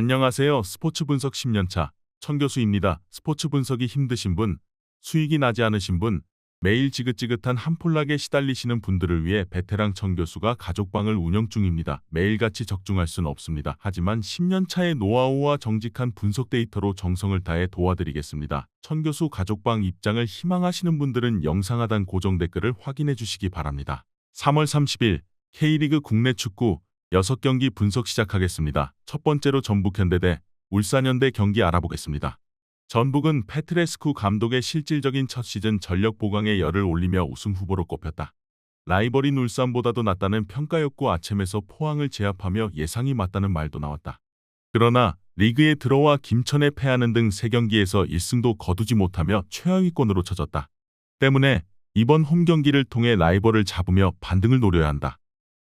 안녕하세요. 스포츠 분석 10년차 천교수입니다. 스포츠 분석이 힘드신 분, 수익이 나지 않으신 분, 매일 지긋지긋한 한폴락에 시달리시는 분들을 위해 베테랑 천교수가 가족방을 운영 중입니다. 매일같이 적중할 수는 없습니다. 하지만 10년차의 노하우와 정직한 분석 데이터로 정성을 다해 도와드리겠습니다. 천교수 가족방 입장을 희망하시는 분들은 영상 하단 고정 댓글을 확인해 주시기 바랍니다. 3월 30일 K리그 국내 축구 6경기 분석 시작하겠습니다. 첫 번째로 전북현대 대 울산현대 경기 알아보겠습니다. 전북은 페트레스쿠 감독의 실질적인 첫 시즌 전력 보강에 열을 올리며 우승 후보로 꼽혔다. 라이벌인 울산보다도 낫다는 평가였고 아챔에서 포항을 제압하며 예상이 맞다는 말도 나왔다. 그러나 리그에 들어와 김천에 패하는 등 3경기에서 1승도 거두지 못하며 최하위권으로 처졌다. 때문에 이번 홈경기를 통해 라이벌을 잡으며 반등을 노려야 한다.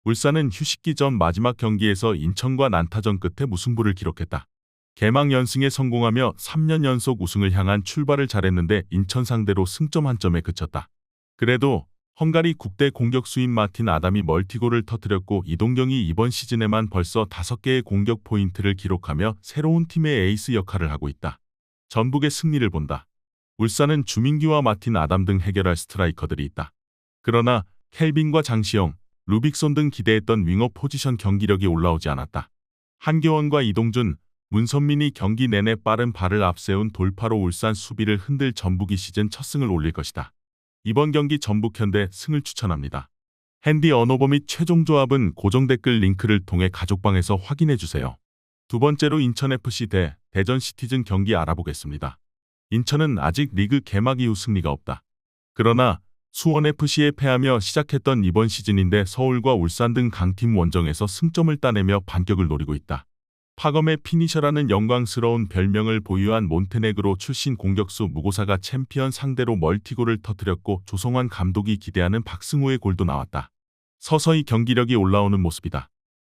울산은 휴식기 전 마지막 경기에서 인천과 난타전 끝에 무승부를 기록했다. 개막 연승에 성공하며 3년 연속 우승을 향한 출발을 잘했는데 인천 상대로 승점 한 점에 그쳤다. 그래도 헝가리 국대 공격수인 마틴 아담이 멀티골을 터뜨렸고 이동경이 이번 시즌에만 벌써 5개의 공격 포인트를 기록하며 새로운 팀의 에이스 역할을 하고 있다. 전북의 승리를 본다. 울산은 주민규와 마틴 아담 등 해결할 스트라이커들이 있다. 그러나 켈빈과 장시영, 루빅손 등 기대했던 윙어 포지션 경기력이 올라오지 않았다. 한교원과 이동준, 문선민이 경기 내내 빠른 발을 앞세운 돌파로 울산 수비를 흔들 전북이 시즌 첫 승을 올릴 것이다. 이번 경기 전북현대 승을 추천합니다. 핸디 언어버 및 최종 조합은 고정 댓글 링크를 통해 가족방에서 확인해주세요. 두 번째로 인천FC 대 대전시티즌 경기 알아보겠습니다. 인천은 아직 리그 개막 이후 승리가 없다. 그러나 수원FC에 패하며 시작했던 이번 시즌인데 서울과 울산 등 강팀 원정에서 승점을 따내며 반격을 노리고 있다. 파검의 피니셔라는 영광스러운 별명을 보유한 몬테네그로 출신 공격수 무고사가 챔피언 상대로 멀티골을 터뜨렸고 조성환 감독이 기대하는 박승호의 골도 나왔다. 서서히 경기력이 올라오는 모습이다.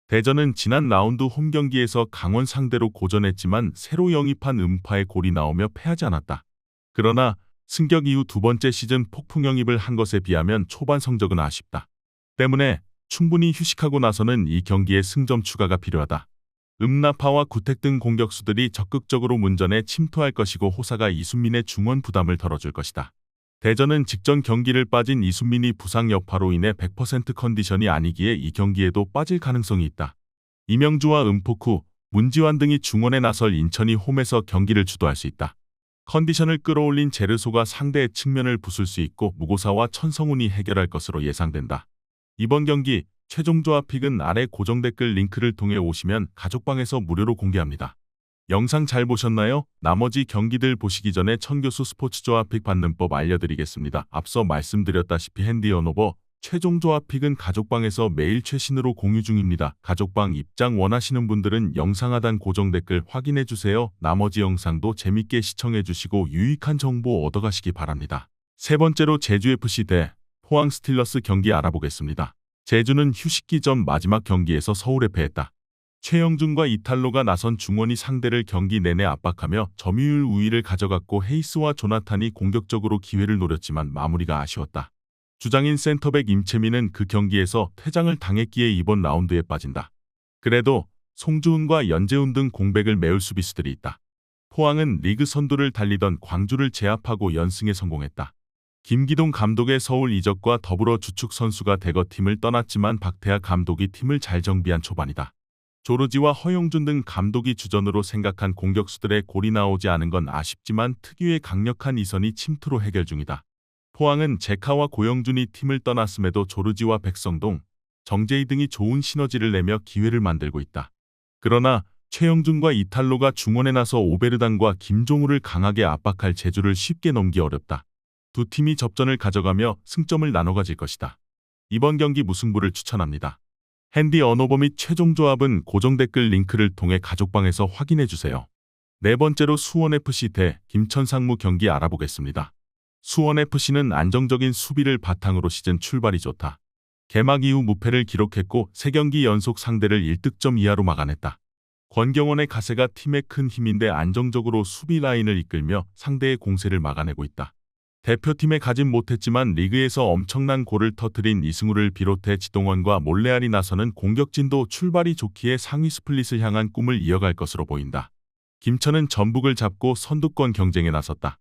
대전은 지난 라운드 홈경기에서 강원 상대로 고전했지만 새로 영입한 음파의 골이 나오며 패하지 않았다. 그러나 승격 이후 두 번째 시즌 폭풍 영입을 한 것에 비하면 초반 성적은 아쉽다. 때문에 충분히 휴식하고 나서는 이 경기에 승점 추가가 필요하다. 음나파와 구택 등 공격수들이 적극적으로 문전에 침투할 것이고 호사가 이순민의 중원 부담을 덜어줄 것이다. 대전은 직전 경기를 빠진 이순민이 부상 여파로 인해 100% 컨디션이 아니기에 이 경기에도 빠질 가능성이 있다. 이명주와 은포쿠, 문지환 등이 중원에 나설 인천이 홈에서 경기를 주도할 수 있다. 컨디션을 끌어올린 제르소가 상대의 측면을 부술 수 있고 무고사와 천성훈이 해결할 것으로 예상된다. 이번 경기 최종 조합 픽은 아래 고정 댓글 링크를 통해 오시면 가족방에서 무료로 공개합니다. 영상 잘 보셨나요? 나머지 경기들 보시기 전에 천교수 스포츠 조합 픽 받는 법 알려드리겠습니다. 앞서 말씀드렸다시피 핸디 언어버 최종 조합 픽은 가족방에서 매일 최신으로 공유 중입니다. 가족방 입장 원하시는 분들은 영상 하단 고정 댓글 확인해주세요. 나머지 영상도 재밌게 시청해주시고 유익한 정보 얻어가시기 바랍니다. 세 번째로 제주FC 대 포항 스틸러스 경기 알아보겠습니다. 제주는 휴식기 전 마지막 경기에서 서울에 패했다. 최영준과 이탈로가 나선 중원이 상대를 경기 내내 압박하며 점유율 우위를 가져갔고 헤이스와 조나탄이 공격적으로 기회를 노렸지만 마무리가 아쉬웠다. 주장인 센터백 임채민은 그 경기에서 퇴장을 당했기에 이번 라운드에 빠진다. 그래도 송주훈과 연재훈 등 공백을 메울 수비수들이 있다. 포항은 리그 선두를 달리던 광주를 제압하고 연승에 성공했다. 김기동 감독의 서울 이적과 더불어 주축 선수가 대거 팀을 떠났지만 박태하 감독이 팀을 잘 정비한 초반이다. 조르지와 허용준 등 감독이 주전으로 생각한 공격수들의 골이 나오지 않은 건 아쉽지만 특유의 강력한 이선이 침투로 해결 중이다. 포항은 제카와 고영준이 팀을 떠났음에도 조르지와 백성동, 정재희 등이 좋은 시너지를 내며 기회를 만들고 있다. 그러나 최영준과 이탈로가 중원에 나서 오베르단과 김종우를 강하게 압박할 제주를 쉽게 넘기 어렵다. 두 팀이 접전을 가져가며 승점을 나눠 가질 것이다. 이번 경기 무승부를 추천합니다. 핸디 언어버 및 최종 조합은 고정 댓글 링크를 통해 가족방에서 확인해주세요. 네 번째로 수원FC 대 김천상무 경기 알아보겠습니다. 수원FC는 안정적인 수비를 바탕으로 시즌 출발이 좋다. 개막 이후 무패를 기록했고 3경기 연속 상대를 1득점 이하로 막아냈다. 권경원의 가세가 팀의 큰 힘인데 안정적으로 수비 라인을 이끌며 상대의 공세를 막아내고 있다. 대표팀에 가진 못했지만 리그에서 엄청난 골을 터뜨린 이승우를 비롯해 지동원과 몰레알이 나서는 공격진도 출발이 좋기에 상위 스플릿을 향한 꿈을 이어갈 것으로 보인다. 김천은 전북을 잡고 선두권 경쟁에 나섰다.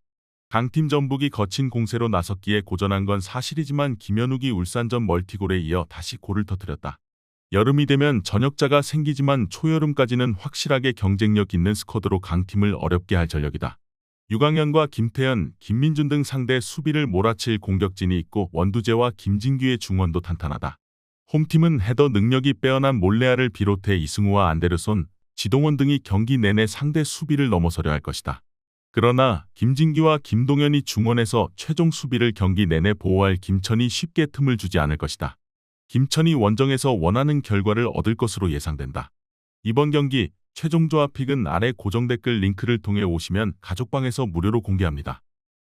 강팀 전북이 거친 공세로 나섰기에 고전한 건 사실이지만 김현욱이 울산전 멀티골에 이어 다시 골을 터뜨렸다. 여름이 되면 전역자가 생기지만 초여름까지는 확실하게 경쟁력 있는 스쿼드로 강팀을 어렵게 할 전력이다. 유강현과 김태현, 김민준 등 상대 수비를 몰아칠 공격진이 있고 원두재와 김진규의 중원도 탄탄하다. 홈팀은 헤더 능력이 빼어난 몰레아를 비롯해 이승우와 안데르손, 지동원 등이 경기 내내 상대 수비를 넘어서려 할 것이다. 그러나 김진규와 김동현이 중원에서 최종 수비를 경기 내내 보호할 김천이 쉽게 틈을 주지 않을 것이다. 김천이 원정에서 원하는 결과를 얻을 것으로 예상된다. 이번 경기 최종 조합픽은 아래 고정 댓글 링크를 통해 오시면 가족방에서 무료로 공개합니다.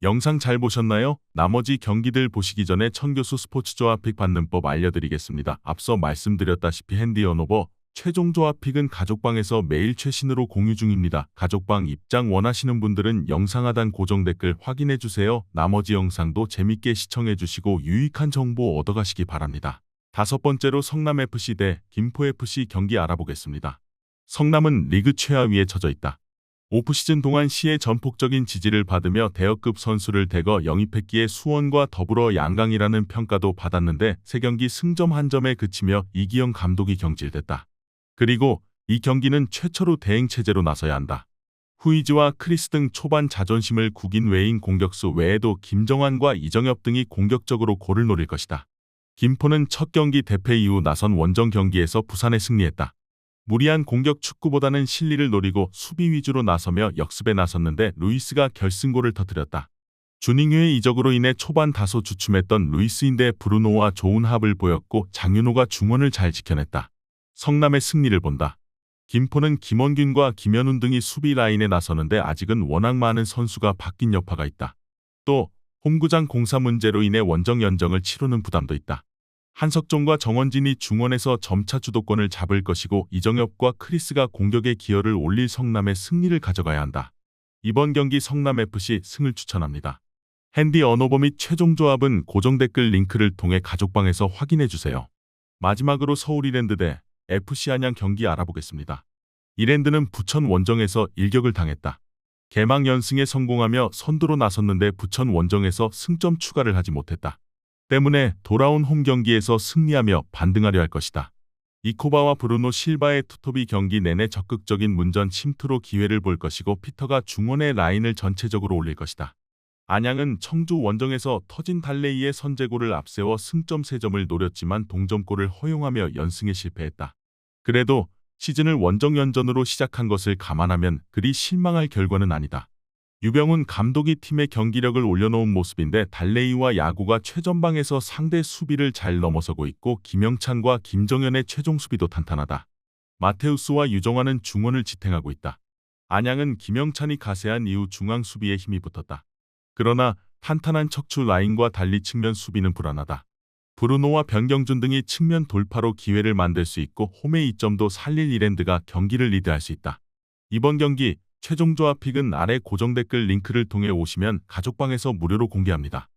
영상 잘 보셨나요? 나머지 경기들 보시기 전에 천교수 스포츠 조합픽 받는 법 알려드리겠습니다. 앞서 말씀드렸다시피 핸디 언오버 최종 조합픽은 가족방에서 매일 최신으로 공유 중입니다. 가족방 입장 원하시는 분들은 영상 하단 고정 댓글 확인해주세요. 나머지 영상도 재밌게 시청해주시고 유익한 정보 얻어가시기 바랍니다. 5번째로 성남FC 대 김포FC 경기 알아보겠습니다. 성남은 리그 최하위에 처져 있다. 오프시즌 동안 시의 전폭적인 지지를 받으며 대여급 선수를 대거 영입했기에 수원과 더불어 양강이라는 평가도 받았는데 3경기 승점 1점에 그치며 이기영 감독이 경질됐다. 그리고 이 경기는 최초로 대행체제로 나서야 한다. 후이즈와 크리스 등 초반 자존심을 구긴 외인 공격수 외에도 김정환과 이정엽 등이 공격적으로 골을 노릴 것이다. 김포는 첫 경기 대패 이후 나선 원정 경기에서 부산에 승리했다. 무리한 공격 축구보다는 실리를 노리고 수비 위주로 나서며 역습에 나섰는데 루이스가 결승골을 터뜨렸다. 주닝유의 이적으로 인해 초반 다소 주춤했던 루이스인데 브루노와 좋은 합을 보였고 장윤호가 중원을 잘 지켜냈다. 성남의 승리를 본다. 김포는 김원균과 김현훈 등이 수비 라인에 나서는데 아직은 워낙 많은 선수가 바뀐 여파가 있다. 또 홈구장 공사 문제로 인해 원정 연정을 치르는 부담도 있다. 한석종과 정원진이 중원에서 점차 주도권을 잡을 것이고 이정엽과 크리스가 공격에 기여를 올릴 성남의 승리를 가져가야 한다. 이번 경기 성남FC 승을 추천합니다. 핸디 언오버 및 최종 조합은 고정 댓글 링크를 통해 가족방에서 확인해주세요. 마지막으로 서울 이랜드 대 FC 안양 경기 알아보겠습니다. 이랜드는 부천 원정에서 일격을 당했다. 개막 연승에 성공하며 선두로 나섰는데 부천 원정에서 승점 추가를 하지 못했다. 때문에 돌아온 홈 경기에서 승리하며 반등하려 할 것이다. 이코바와 브루노 실바의 투톱이 경기 내내 적극적인 문전 침투로 기회를 볼 것이고 피터가 중원의 라인을 전체적으로 올릴 것이다. 안양은 청주 원정에서 터진 달레이의 선제골을 앞세워 승점 3점을 노렸지만 동점골을 허용하며 연승에 실패했다. 그래도 시즌을 원정 연전으로 시작한 것을 감안하면 그리 실망할 결과는 아니다. 유병훈 감독이 팀의 경기력을 올려놓은 모습인데 달레이와 야구가 최전방에서 상대 수비를 잘 넘어서고 있고 김영찬과 김정현의 최종 수비도 탄탄하다. 마테우스와 유정환은 중원을 지탱하고 있다. 안양은 김영찬이 가세한 이후 중앙 수비에 힘이 붙었다. 그러나 탄탄한 척추 라인과 달리 측면 수비는 불안하다. 브루노와 변경준 등이 측면 돌파로 기회를 만들 수 있고 홈의 이점도 살릴 이랜드가 경기를 리드할 수 있다. 이번 경기 최종 조합픽은 아래 고정 댓글 링크를 통해 오시면 가족방에서 무료로 공개합니다.